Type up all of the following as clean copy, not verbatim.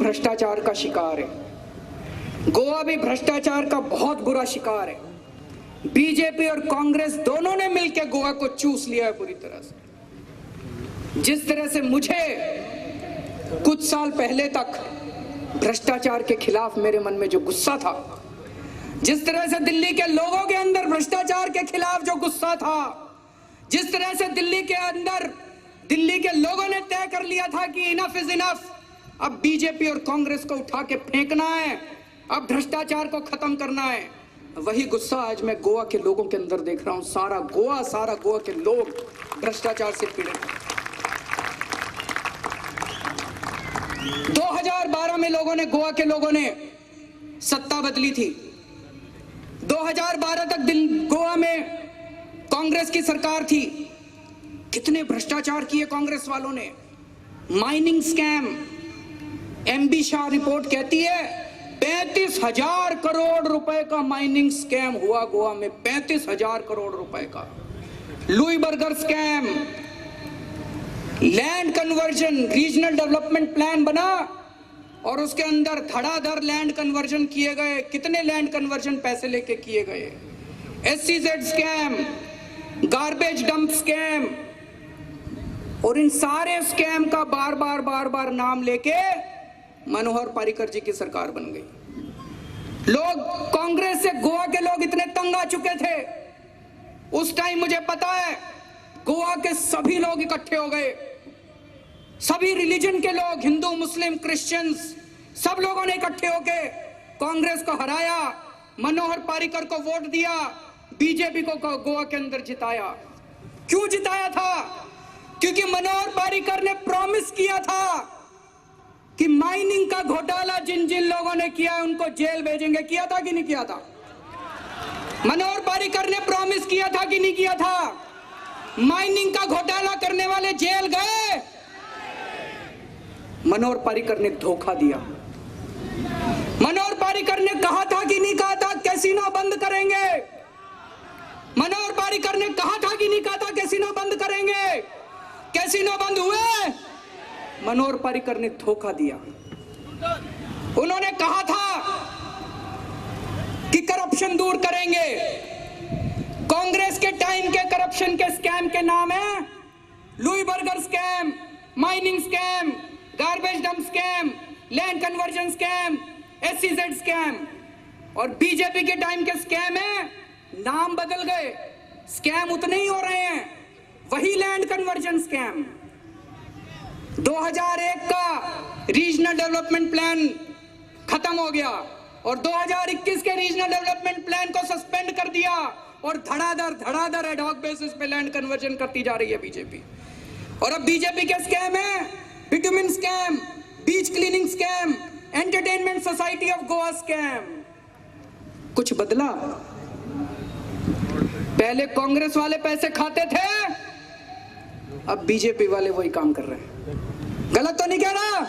भ्रष्टाचार का शिकार है, गोवा भी भ्रष्टाचार का बहुत बुरा शिकार है। बीजेपी और कांग्रेस दोनों ने मिलकर गोवा को चूस लिया है पूरी तरह से। जिस तरह से मुझे कुछ साल पहले तक भ्रष्टाचार के खिलाफ मेरे मन में जो गुस्सा था, जिस तरह से दिल्ली के लोगों के अंदर भ्रष्टाचार के खिलाफ जो गुस्सा था, जिस तरह से दिल्ली के अंदर दिल्ली के लोगों ने तय कर लिया था कि इनफ इज इनफ, अब बीजेपी और कांग्रेस को उठा के फेंकना है, अब भ्रष्टाचार को खत्म करना है, वही गुस्सा आज मैं गोवा के लोगों के अंदर देख रहा हूं। सारा गोवा के लोग भ्रष्टाचार से पीड़ित हैं। 2012 में गोवा के लोगों ने सत्ता बदली थी। 2012 तक गोवा में कांग्रेस की सरकार थी। कितने भ्रष्टाचार किए कांग्रेस वालों ने। Mining scam, MB Shah report कहती है 35,000 करोड़ रुपए का माइनिंग स्कैम हुआ गोवा में, 35,000 करोड़ रुपए का। Louis burger scam, land conversion, regional development plan बना और उसके अंदर धड़ाधड़ लैंड कन्वर्जन किए गए। कितने लैंड कन्वर्जन पैसे लेके किए गए। SEZ scam, garbage dump scam, और इन सारे स्कैम का बार बार नाम लेके मनोहर पर्रिकर जी की सरकार बन गई। लोग कांग्रेस से गोवा के लोग इतने तंग आ चुके थे, उस टाइम मुझे पता है गोवा के सभी लोग इकट्ठे हो गए, सभी रिलीजन के लोग, हिंदू मुस्लिम क्रिश्चियंस, सब लोगों ने इकट्ठे होके कांग्रेस को हराया, मनोहर पर्रिकर को वोट दिया, बीजेपी को गोवा के अंदर जिताया। क्यों जिताया था? क्योंकि मनोहर पर्रिकर ने प्रॉमिस किया था कि माइनिंग का घोटाला जिन जिन लोगों ने किया है उनको जेल भेजेंगे। किया था कि नहीं किया था? मनोहर पर्रिकर ने प्रॉमिस किया था कि नहीं किया था? माइनिंग का घोटाला करने वाले जेल गए। मनोहर पर्रिकर ने धोखा दिया। मनोहर पर्रिकर ने कहा था कि नहीं कहा था कैसीनो बंद करेंगे? मनोहर पर्रिकर ने कहा था कि नहीं कहा था कैसीनो बंद करेंगे? कैसीनो बंद हुए? मनोहर पर्रिकर ने धोखा दिया। उन्होंने कहा था कि करप्शन दूर करेंगे। कांग्रेस के टाइम के करप्शन के स्कैम के नाम है Louis burger scam, mining scam, garbage dump scam, land conversion scam, SEZ scam. और बीजेपी के टाइम के स्कैम है, नाम बदल गए, स्कैम उतने ही हो रहे हैं, वही लैंड कन्वर्जन स्कैम। 2001 का रीजनल डेवलपमेंट प्लान खत्म हो गया और 2021 के रीजनल डेवलपमेंट प्लान को सस्पेंड कर दिया और धड़ाधड़ एड हॉक बेसिस पे लैंड कन्वर्जन करती जा रही है बीजेपी। और अब बीजेपी के स्कैम है bitumen scam, beach cleaning scam, entertainment society of Goa scam. कुछ बदला? पहले कांग्रेस वाले पैसे खाते थे, अब बीजेपी वाले वही काम कर रहे हैं। गलत तो नहीं कह रहा?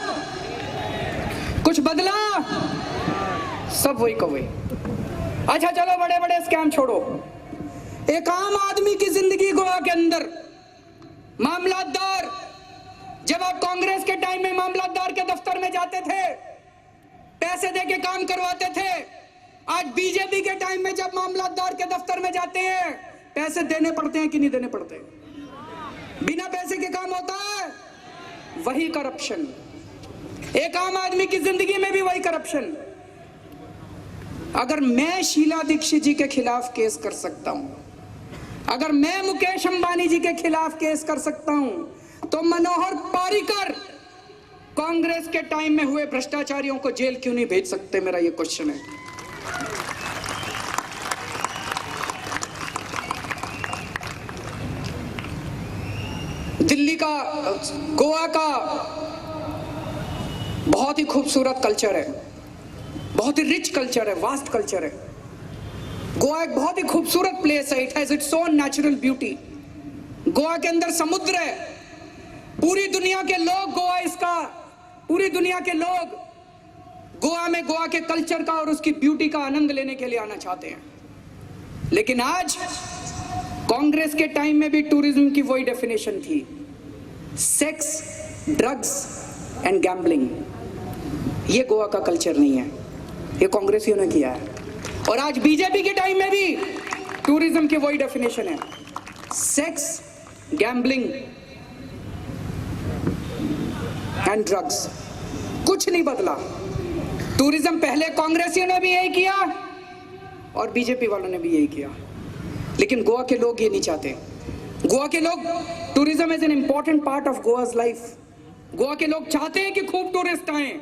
कुछ बदला? सब वही का वही। अच्छा चलो बड़े बड़े स्कैम छोड़ो, एक आम आदमी की जिंदगी गोवा के अंदर मामलतदार, जब आप कांग्रेस के टाइम में मामलतदार के दफ्तर में जाते थे, पैसे देके काम करवाते थे, आज बीजेपी के टाइम में जब मामलतदार के दफ्तर में जाते हैं, पैसे देने पड़ते हैं कि नहीं देने पड़ते? बिना पैसे के काम होता है? वही करप्शन। एक आम आदमी की जिंदगी में भी वही करप्शन। अगर मैं शीला दीक्षित जी के खिलाफ केस कर सकता हूं, अगर मैं मुकेश अंबानी जी के खिलाफ केस कर सकता हूं, तो मनोहर पर्रिकर कांग्रेस के टाइम में हुए भ्रष्टाचारियों को जेल क्यों नहीं भेज सकते? मेरा ये क्वेश्चन है। दिल्ली का, गोवा का बहुत ही खूबसूरत कल्चर है, बहुत ही रिच कल्चर है, वास्ट कल्चर है। गोवा एक बहुत ही खूबसूरत प्लेस है। It has its own natural beauty. Goa के अंदर समुद्र है। पूरी दुनिया के लोग गोवा में गोवा के कल्चर का और उसकी ब्यूटी का आनंद लेने के लिए आना चाहते हैं। लेकिन आज कांग्रेस के टाइम में भी टूरिज्म की वही डेफिनेशन थी, सेक्स, ड्रग्स एंड गैम्बलिंग। ये गोवा का कल्चर नहीं है, ये कांग्रेसियों ने किया है। और आज बीजेपी के टाइम में भी टूरिज्म की वही डेफिनेशन है, सेक्स, गैम्बलिंग एंड ड्रग्स। कुछ नहीं बदला। टूरिज्म पहले कांग्रेसियों ने भी यही किया और बीजेपी वालों ने भी यही किया, लेकिन गोवा के लोग ये नहीं चाहते। गोवा के लोग, tourism is an important part of Goa's life. Goa के लोग चाहते हैं कि खूब टूरिस्ट आए,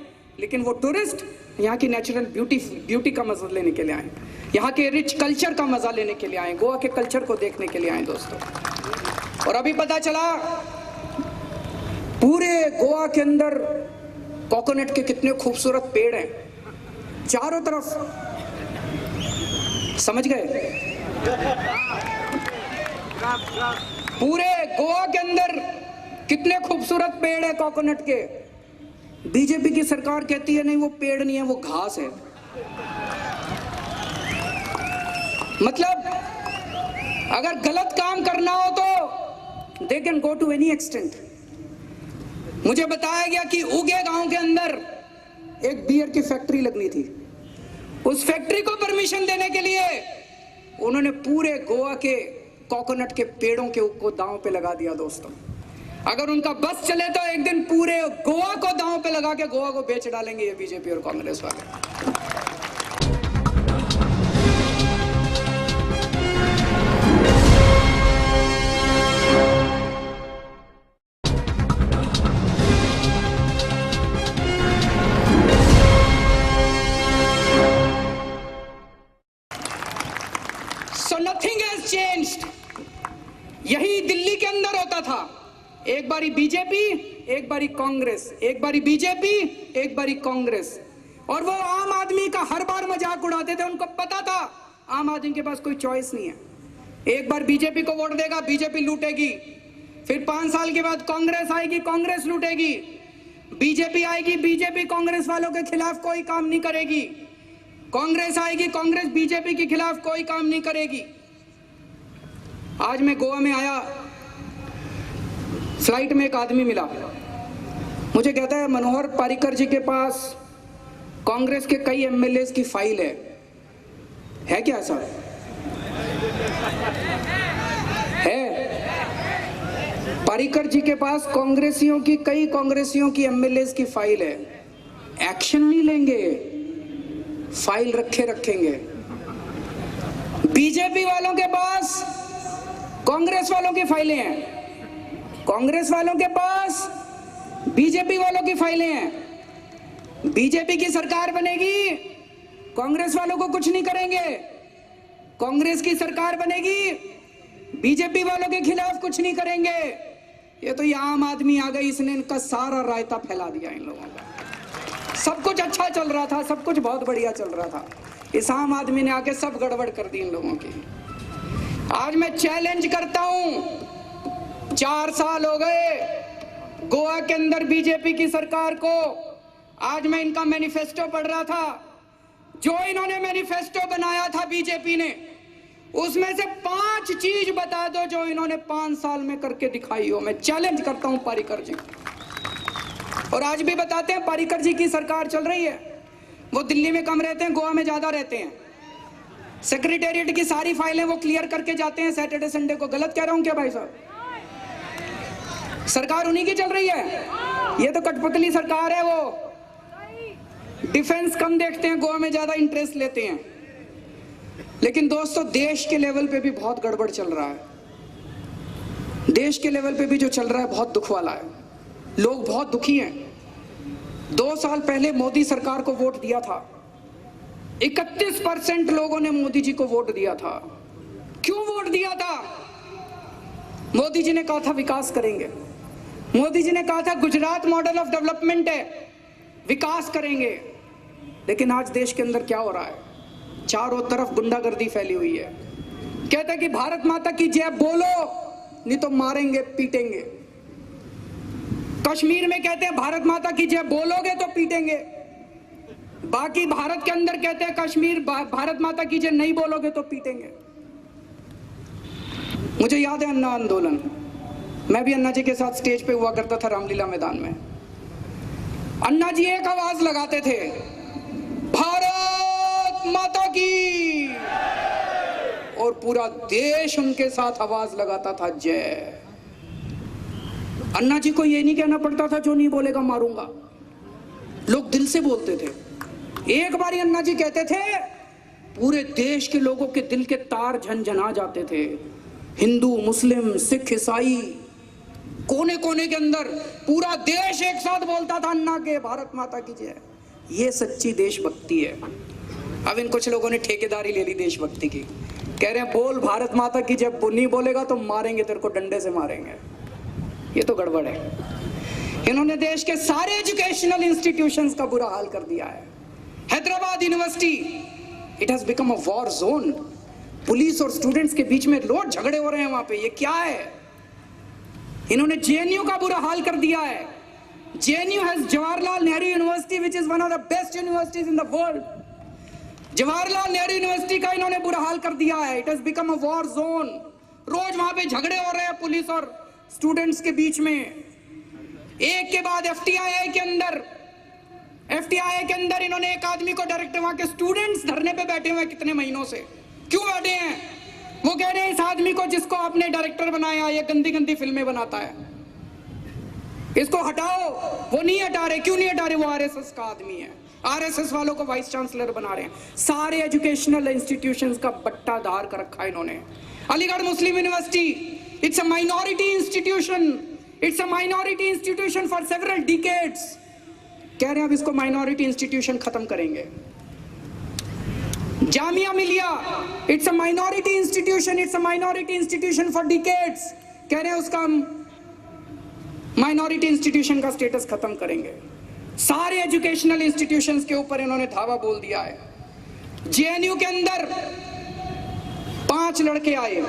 लेकिन वो टूरिस्ट यहाँ की नेचुरल ब्यूटी का मजा लेने के लिए आए, यहाँ के रिच कल्चर का मजा लेने के लिए आए, गोवा के कल्चर को देखने के लिए आए दोस्तों। और अभी पता चला पूरे गोवा के अंदर कोकोनट के कितने खूबसूरत पेड़ हैं चारों तरफ, समझ गए? पूरे गोवा के अंदर कितने खूबसूरत पेड़ है कोकोनट के। बीजेपी की सरकार कहती है नहीं वो पेड़ नहीं है, वो घास है। मतलब अगर गलत काम करना हो तो they can go to any extent. मुझे बताया गया कि उगे गांव के अंदर एक बियर की फैक्ट्री लगनी थी। उस फैक्ट्री को परमिशन देने के लिए उन्होंने पूरे गोवा के कोकोनट के पेड़ों के को दांव पे लगा दिया दोस्तों। अगर उनका बस चले तो एक दिन पूरे गोवा को दांव पे लगा के गोवा को बेच डालेंगे ये बीजेपी और कांग्रेस वाले। So nothing has changed। यही दिल्ली के अंदर होता था, एक बारी बीजेपी एक बारी कांग्रेस, एक बारी बीजेपी एक बारी कांग्रेस, और वो आम आदमी का हर बार मजाक उड़ाते थे। उनको पता था आम आदमी के पास कोई चॉइस नहीं है। एक बार बीजेपी को वोट देगा, बीजेपी लूटेगी, फिर 5 साल के बाद कांग्रेस आएगी, कांग्रेस लूटेगी, बीजेपी आएगी, बीजेपी कांग्रेस वालों के खिलाफ कोई काम नहीं करेगी, कांग्रेस आएगी, कांग्रेस बीजेपी के खिलाफ कोई काम नहीं करेगी। आज मैं गोवा में आया, फ्लाइट में एक आदमी मिला, मुझे कहता है मनोहर पारिकर जी के पास कांग्रेस के कई एमएलएस की फाइल है क्या ऐसा? है। पारिकर जी के पास कई कांग्रेसियों की एमएलएस की फाइल है, एक्शन नहीं लेंगे, फाइल रखेंगे। बीजेपी वालों के पास कांग्रेस वालों की फाइलें हैं, कांग्रेस वालों के पास बीजेपी वालों की फाइलें हैं। बीजेपी की सरकार बनेगी, कांग्रेस वालों को कुछ नहीं करेंगे, कांग्रेस की सरकार बनेगी, बीजेपी वालों के खिलाफ कुछ नहीं करेंगे। ये तो ये आम आदमी आ गई, इसने इनका सारा रायता फैला दिया इन लोगों का। सब कुछ अच्छा चल रहा था, सब कुछ बहुत बढ़िया चल रहा था, इस आम आदमी ने आके सब गड़बड़ कर दी इन लोगों की। आज मैं चैलेंज करता हूं, 4 साल हो गए गोवा के अंदर बीजेपी की सरकार को। आज मैं इनका मैनिफेस्टो पढ़ रहा था, जो इन्होंने मैनिफेस्टो बनाया था बीजेपी ने, उसमें से 5 चीज बता दो जो इन्होंने 5 साल में करके दिखाई हो। मैं चैलेंज करता हूं पारिकर जी, और आज भी बताते हैं पारिकर जी की सरकार चल रही है। वो दिल्ली में कम रहते हैं, गोवा में ज्यादा रहते हैं। सेक्रेटेरिएट की सारी फाइलें वो क्लियर करके जाते हैं सैटरडे संडे को। गलत कह रहा हूं क्या भाई साहब? सरकार उन्हीं की चल रही है। ये तो कठपुतली सरकार है, वो डिफेंस कम देखते हैं, गोवा में ज्यादा इंटरेस्ट लेते हैं। लेकिन दोस्तों देश के लेवल पे भी बहुत गड़बड़ चल रहा है। देश के लेवल पे भी जो चल रहा है बहुत दुख वाला है, लोग बहुत दुखी हैं। 2 साल पहले मोदी सरकार को वोट दिया था, 31% लोगों ने मोदी जी को वोट दिया था। क्यों वोट दिया था? मोदी जी ने कहा था विकास करेंगे, मोदी जी ने कहा था गुजरात मॉडल ऑफ डेवलपमेंट है, विकास करेंगे। लेकिन आज देश के अंदर क्या हो रहा है? चारों तरफ गुंडागर्दी फैली हुई है। कहते हैं कि भारत माता की जय बोलो नहीं तो मारेंगे पीटेंगे। कश्मीर में कहते हैं भारत माता की जय बोलोगे तो पीटेंगे, बाकी भारत के अंदर कहते हैं कश्मीर भारत माता की जय नहीं बोलोगे तो पीटेंगे। मुझे याद है अन्ना आंदोलन, मैं भी अन्ना जी के साथ स्टेज पे हुआ करता था रामलीला मैदान में। अन्ना जी एक आवाज लगाते थे, भारत माता की, और पूरा देश उनके साथ आवाज लगाता था, जय। अन्ना जी को ये नहीं कहना पड़ता था जो नहीं बोलेगा मारूंगा, लोग दिल से बोलते थे। एक बारी अन्ना जी कहते थे, पूरे देश के लोगों के दिल के तार झनझना जाते थे। हिंदू, मुस्लिम, सिख, ईसाई, कोने कोने के अंदर पूरा देश एक साथ बोलता था अन्ना के भारत माता की जय। ये सच्ची देशभक्ति है। अब इन कुछ लोगों ने ठेकेदारी ले ली देशभक्ति की, कह रहे हैं बोल भारत माता की जय, नहीं बोलेगा तो मारेंगे, तेरे को डंडे से मारेंगे। ये तो गड़बड़ है। इन्होंने देश के सारे एजुकेशनल इंस्टीट्यूशंस का बुरा हाल कर दिया है। Hyderabad university, it has become a war zone. Police और स्टूडेंट्स के बीच में रोज झगड़े हो रहे हैं वहां पे, ये क्या है? इन्होंने जेएनयू का बुरा हाल कर दिया है। JNU has Jawaharlal Nehru university which is one of the best universities in the world. Jawaharlal Nehru university का इन्होंने बुरा हाल कर दिया है। It has become a war zone. रोज वहां पे झगड़े हो रहे हैं पुलिस और स्टूडेंट्स के बीच में। एक के बाद एफटीआई के अंदर इन्होंने एक आदमी को डायरेक्टर, वहां के स्टूडेंट्स धरने पे बैठे हुए कितने महीनों से, क्यों बैठे हैं? वो कह रहे हैं इस आदमी को जिसको आपने डायरेक्टर बनाया, ये गंदी गंदी फिल्में बनाता है, इसको हटाओ। वो नहीं हटा रहे। क्यों नहीं हटा रहे? वो आरएसएस का आदमी है। आरएसएस वालों को वाइस चांसलर बना रहे हैं। सारे एजुकेशनल इंस्टीट्यूशंस का बट्टा धार कर रखा है इन्होंने। Aligarh Muslim university, it's a minority institution, it's a minority institution for several decades. कह रहे हैं अब इसको माइनॉरिटी इंस्टीट्यूशन खत्म करेंगे। Jamia Millia, it's a minority institution, it's a minority institution for decades. कह रहे हैं उसका माइनॉरिटी इंस्टीट्यूशन का स्टेटस खत्म करेंगे। सारे एजुकेशनल इंस्टीट्यूशंस के ऊपर इन्होंने धावा बोल दिया है। जेएनयू के अंदर 5 लड़के आए,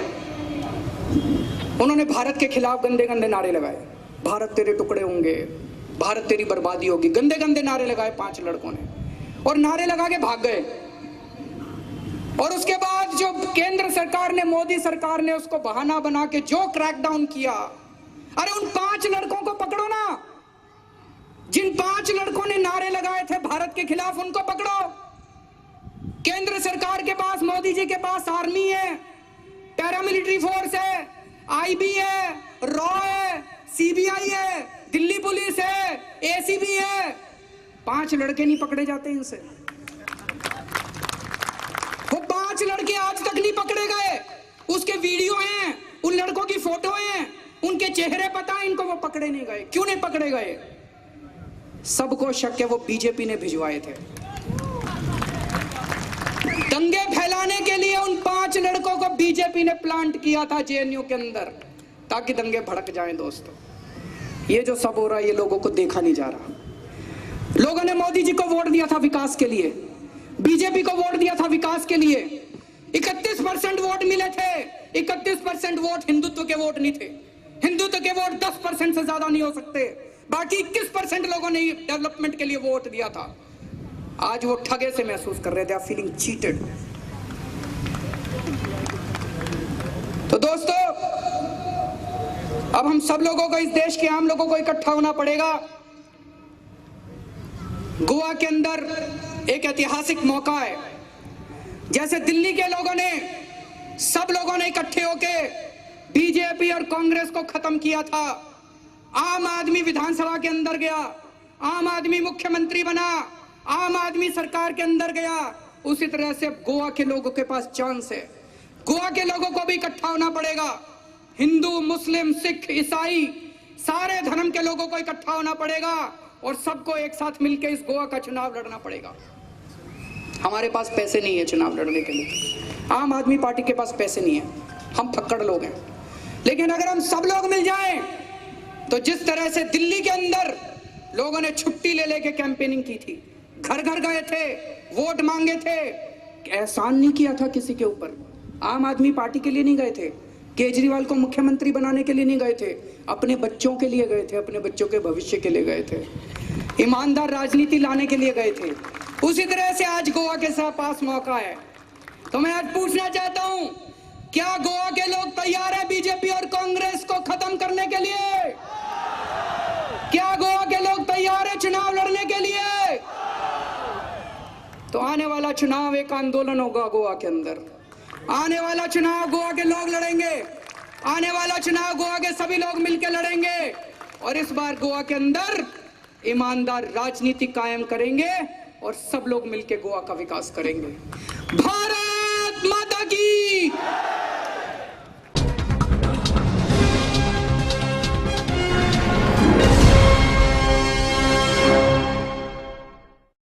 उन्होंने भारत के खिलाफ गंदे गंदे नारे लगाए, भारत तेरे टुकड़े होंगे, भारत तेरी बर्बादी होगी, गंदे गंदे नारे लगाए 5 लड़कों ने, और नारे लगा के भाग गए। और उसके बाद जो केंद्र सरकार ने, मोदी सरकार ने उसको बहाना बना के जो क्रैकडाउन किया, अरे उन 5 लड़कों को पकड़ो ना। जिन 5 लड़कों ने नारे लगाए थे भारत के खिलाफ, उनको पकड़ो। केंद्र सरकार के पास, मोदी जी के पास आर्मी है, पैरामिलिट्री फोर्स है, आईबी है, रॉ है, सीबीआई है, दिल्ली पुलिस है, एसीबी है। 5 लड़के नहीं पकड़े जाते इनसे। वो 5 लड़के आज तक नहीं पकड़े गए। उसके वीडियो हैं, उन लड़कों की फोटो हैं, उनके चेहरे पता है इनको, वो पकड़े नहीं गए। क्यों नहीं पकड़े गए? सबको शक है वो बीजेपी ने भिजवाए थे। दंगे फैलाने के लिए उन 5 लड़कों को बीजेपी ने प्लांट किया था जेएनयू के अंदर, ताकि दंगे भड़क जाएं। दोस्तों, ये जो सब हो रहा है ये लोगों को देखा नहीं जा रहा। लोगों ने मोदी जी को वोट दिया था विकास के लिए, बीजेपी को वोट दिया था विकास के लिए। 31% वोट मिले थे। 31% वोट हिंदुत्व के वोट नहीं थे। हिंदुत्व के वोट 10% से ज्यादा नहीं हो सकते। बाकी 21% लोगों ने डेवलपमेंट के लिए वोट दिया था। आज वो ठगे से महसूस कर रहे थे, फीलिंग चीटेड। तो दोस्तों, अब हम सब लोगों को, इस देश के आम लोगों को इकट्ठा होना पड़ेगा। गोवा के अंदर एक ऐतिहासिक मौका है। जैसे दिल्ली के लोगों ने, सब लोगों ने इकट्ठे होके बीजेपी और कांग्रेस को खत्म किया था। आम आदमी विधानसभा के अंदर गया, आम आदमी मुख्यमंत्री बना, आम आदमी सरकार के अंदर गया। उसी तरह से गोवा के लोगों के पास चांस है। गोवा के लोगों को भी इकट्ठा होना पड़ेगा। हिंदू, मुस्लिम, सिख, ईसाई, सारे धर्म के लोगों को इकट्ठा होना पड़ेगा और सबको एक साथ मिलकर इस गोवा का चुनाव लड़ना पड़ेगा। हमारे पास पैसे नहीं है चुनाव लड़ने के लिए, आम आदमी पार्टी के पास पैसे नहीं है, हम फक्कड़ लोग हैं। लेकिन अगर हम सब लोग मिल जाएं, तो जिस तरह से दिल्ली के अंदर लोगों ने छुट्टी ले लेके कैंपेनिंग की थी, घर घर गए थे, वोट मांगे थे, एहसान नहीं किया था किसी के ऊपर। आम आदमी पार्टी के लिए नहीं गए थे, केजरीवाल को मुख्यमंत्री बनाने के लिए नहीं गए थे, अपने बच्चों के लिए गए थे, अपने बच्चों के भविष्य के लिए गए थे, ईमानदार राजनीति लाने के लिए गए थे। उसी तरह से आज गोवा के पास मौका है। तो मैं आज पूछना चाहता हूं, क्या गोवा के लोग तैयार है बीजेपी और कांग्रेस को खत्म करने के लिए? क्या गोवा के लोग तैयार है चुनाव लड़ने के तो आने वाला चुनाव एक आंदोलन होगा गोवा के अंदर। आने वाला चुनाव गोवा के लोग लड़ेंगे, आने वाला चुनाव गोवा के सभी लोग मिलकर लड़ेंगे और इस बार गोवा के अंदर ईमानदार राजनीति कायम करेंगे और सब लोग मिलकर गोवा का विकास करेंगे। भारत माता की